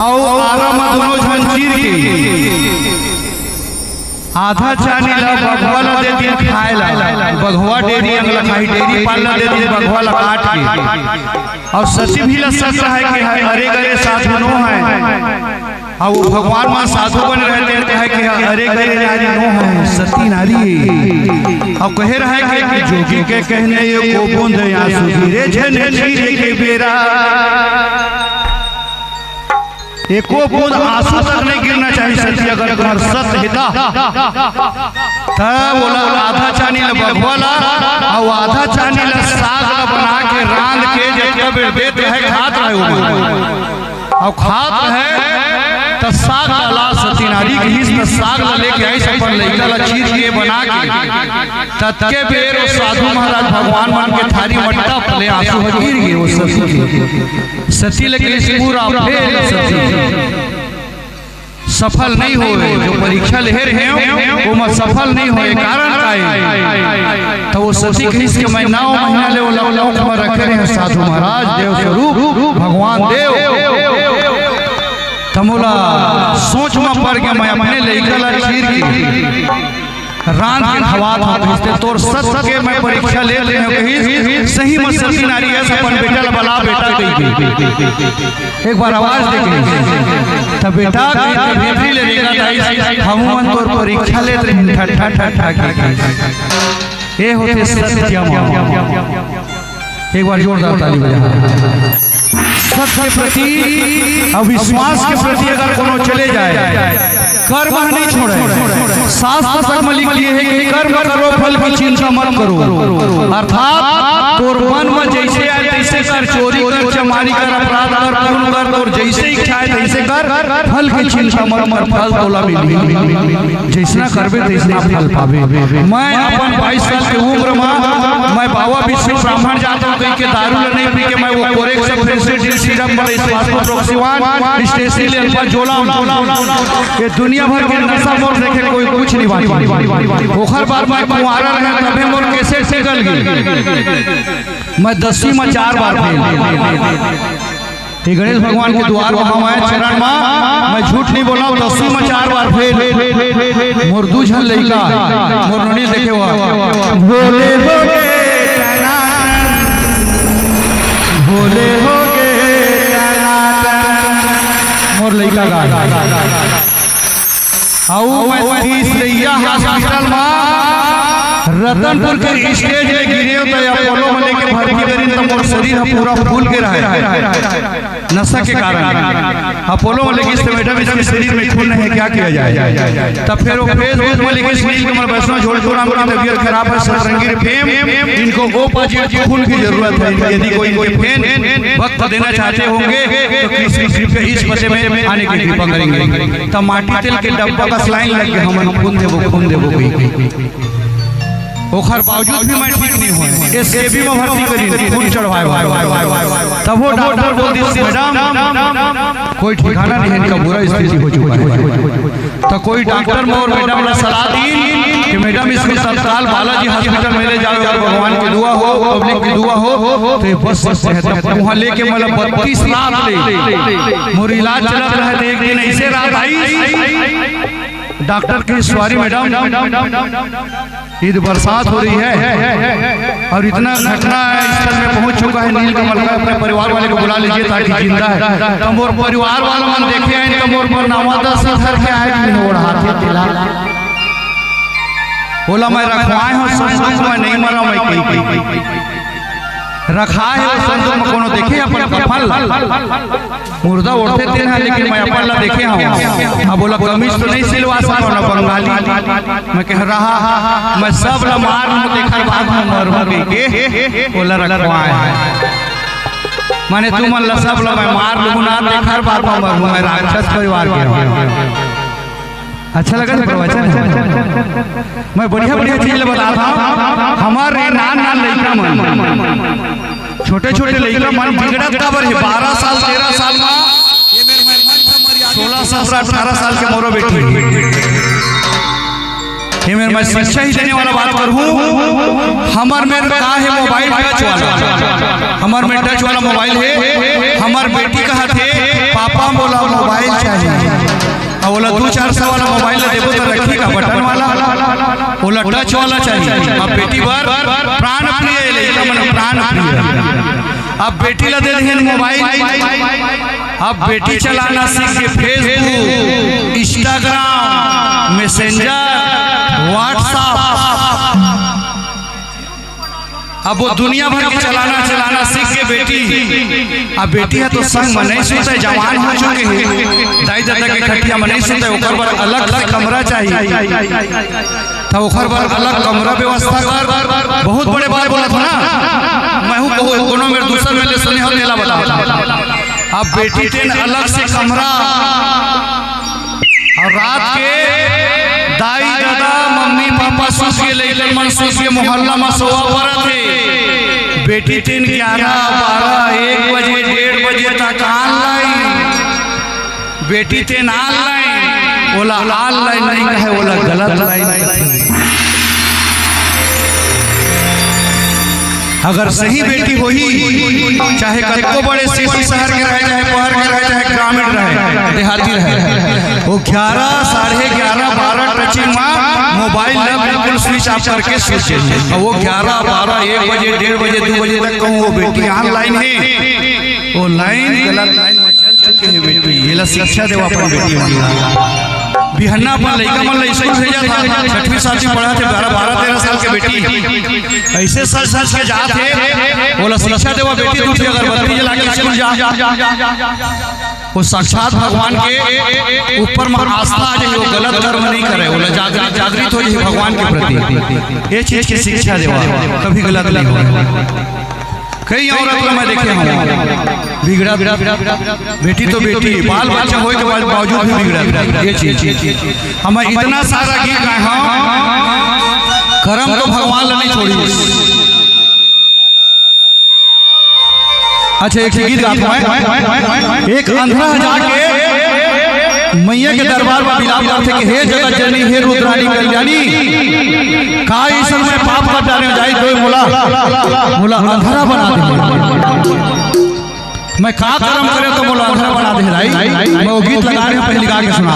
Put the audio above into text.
दोनों झंझीर के आधा चानी ला बघवा ला दे दिया खाए ला बघवा डेरी अंगला खाई डेरी पालना दे दिया बघवा ला काट के और सची भी ला सच है कि अरे गरे साधु नो है और वो भगवान मां साधु बन रहते हैं कि अरे गरे नारी नो है सती नारी और कह रहा है कि जोगी के कहने ये को बूंद आंसू गिरे झंझीर के बेरा एको बूंद आंसू तक नहीं गिरना चाहिए सती अगर तुम्हार सत्य हिता तब बोला आधा चानी ला बघवाला और आधा चानी ला साग ला बना के रांध के जब देते है खात रहे और खात है तो साग ला सती नारी की हिस्स में साग ला लेके आई अपन लइका ला चीर के बना के तत्के बेर वो साधु महाराज भगवान मान के थारी मटका पले आंसू गिर गए वो सती लेकिन पूरा फेल सती सफल नहीं हो जो परीक्षा ले रहे हैं वो मत सफल नहीं हो कारण का है तो वो सती खींच के मैं 9 महीना ले वो लौक में रखे हैं साधु महाराज देव स्वरूप भगवान देव तमोला सोच में पड़ के मैं अपने लेकर चीर की रान के खवात भेजते तोर सच के मैं परीक्षा ले रहे हैं कहीं सही में सती नारी है अपन बेटा ला बला बेटा गई एक बार आवाज देके तब बेटा भेटरी ले लेगा ताई हम मन तोर परीक्षा ले रहे ठा ठा ठा के ए होते सत्य एक बार जोरदार ताली बजा सत्य के प्रति और विश्वास के प्रति अगर कोनो चले जाए कर्म नहीं छोड़े शास्त्र तक में लिख लिए है कि कर्म करो फल की चिंता मत करो अर्थात तोर मन में जैसे आए तैसे कर चोरी कर चमारी कर अपराध कर खून कर और जैसे इच्छा है तैसे कर फल की चिंता मत कर फल तोला मिली जैसा करबे तैसा फल पावे मैं अपन 22 साल की उम्र में मैं बाबा विष्णु ब्राह्मण जाता हूं कहीं के दारू नहीं पी के मैं वो कोरेक सब सीरम बड़े स्वास्थ्य स्टेशन ले अल्फा जोला ये दुनिया भर के नशा मोर देखे कोई कुछ नहीं बात ओखर बार मैं कुंवारा रहे तबे मोर कैसे निकल गई मैं 10वीं में 4 बार फेल गणेश भगवान के द्वार वहां आए चरण में मैं झूठ नहीं बोला 10वीं में 4 बार फेल मोर दू झन लइका मोर ननी देखे हुआ बोले बोले हो मोर लइका गा आओ मैं तीसरैया हॉस्पिटल में रतनपुर के स्टेज ले गिरे तो अपोलो में लेके भर्ती करी तो मोर शरीर पूरा फूल के रहा है नशा के कारण अपोलो में लेके इस मैडम इसके शरीर में खून है क्या किया जाए तब फिर वो फेसबुक में लेके सुनील कुमार वैष्णव झोलपुरा में तबीयत खराब है सतरंगी फेम इनको ओ पॉजिटिव खून की जरूरत है यदि कोई फैन वक्त देना चाहते होंगे तो इस पते में आने की कृपा करेंगे तब माटी तेल के डब्बा का स्लाइन लग के हम खून देवो ओखर बावजूद भी मैं ठीक नहीं हुआ ये सेबी में भर्ती करी खून चढ़वाए तब वो डॉक्टर बोल दी मैडम कोई ठिकाना नहीं इनका बुरा स्थिति हो चुका है तो कोई डॉक्टर में और मैडम ने सलाह दी कि मैडम इसको तत्काल बालाजी हॉस्पिटल में ले जाओ अगर भगवान की दुआ हो पब्लिक की दुआ हो तो ये बस तब वहाँ लेके मतलब 32 लाख ले मोर इलाज चलत रहा था एक दिन ऐसे रात आई डॉक्टर की सवारी मैडम ईद बरसात हो रही है और इतना घटना स्थल में पहुंच चुका है नीलकमल का अपने परिवार वाले को बुला लीजिए ताकि जिंदा है तो मोर परिवार वाला मन देखे हैं इनका मोर पर नामादा सर के आए नहीं हो रहा बोला मैं रखवाए हूँ संसद में नहीं मरा मैं कहीं रखा है संसद में कोनो देखे अपन कफल मुर्दा उठते थे ना लेकिन मैं अपन ला देखे हूं हां बोला कमीज तो नहीं सिलवा सकता ना बंगाली मैं कह रहा मैं सब ला मार में देखा बाद में मर के बोला रखवाए माने तू मन ला सब ला मैं मार लूं ना देखा बाद में मर मैं राक्षस परिवार के अच्छा लगा प्रवचन मैं बढ़िया बढ़िया चीज बता रहा हमारे नान लड़का मन छोटे छोटे लड़का मन बिगड़त काबर है 12 साल 13 साल में ये मेरे मन 16 17 18 साल के मोरो बेटी ये मेरे मैं शिक्षा ही देने वाला बात करूं हमार में का है मोबाइल टच वाला हमार में टच वाला मोबाइल है हमार बेटी का हाथ है पापा बोला मोबाइल चाहिए, बोला 2-400 वाला मोबाइल देखो तो रखी का बटन वाला, बोला टच वाला चाहिए। अब बेटी बार प्राण प्रिय लड़का मन प्राण प्रिय, अब बेटी ला दे देंगे मोबाइल। अब बेटी चलाना सीख के फेसबुक, इंस्टाग्राम, मैसेंजर, व्हाट्सएप, अब वो दुनिया भर के चलाना सीख के बेटी। अब बेटी है तो संग में नहीं सुनते, जवान हो चुके हैं, दाई दादा के खटिया में नहीं सुनते, ओकर पर अलग कमरा चाहिए, तो ओकर पर अलग कमरा व्यवस्था कर। बहुत बड़े बात बोला था ना, मैं हूँ कोनो मेरे दूसरा में सुने हो नेला बता। अब बेटी टेन अलग से कमरा, और रात के दाई दादा मम्मी पापा सोच के लेकर मन सोच के मोहल्ला में सोवा पड़ा थे। बेटी टेन 11, 12, 1 बजे 1:30 बजे तक ऑनलाइन, बेटी टेन ऑनलाइन, बोला ऑनलाइन नहीं कहे, बोला गलत लाइन। अगर सही बेटी होही, चाहे कतको बड़े सिटी शहर के रहे, चाहे पहर के रहे, चाहे ग्रामीण रहे, देहाती रहे, वो 11, 11:30, 12 टचिंग में मोबाइल बिल्कुल स्विच ऑफ करके सोचे। वो 11, 12, 1 बजे 1:30 बजे 2 बजे तक कहूँ वो बेटी ऑनलाइन है, वो लाइन गलत लाइन में चल चुके हैं बेटी। ये शिक्षा देवा अपन बेटी बिहन्ना अपन लड़का मन स्कूल भेजा था, 6वीं 7वीं पढ़ा थे, 12-13 साल के बेटी ऐसे सच के जात है, बोला शिक्षा देवा बेटी दूसरी अगरबत्ती जला के स्कूल जा। वो साक्षात भगवान के ऊपर में आस्था आ जाए, वो गलत कर्म नहीं करे, बोला जागृत हो जाए भगवान के प्रति। ये चीज की शिक्षा देवा कभी गलत नहीं हो। कई औरत मैं देखे हूँ बिगड़ा बेटी तो बेटी, बाल बच्चा होने के बावजूद भी बिगड़ा। ये चीज हम इतना सारा गीत गाए हैं, कर्म तो भगवान ला नहीं छोड़ी। अच्छा एक गीत गाता हूँ, एक अंधा जाके मैया के दरबार में विलाप करते कि हे जगत जननी, हे रुद्राणी कल्याणी, का इस समय पाप कर डाले जाए तो मोला अंधरा बना दे, मैं का कर्म करे तो मोला अंधरा बना दे। मैं वो गीत लगा रहे हैं, पहले गा के सुना।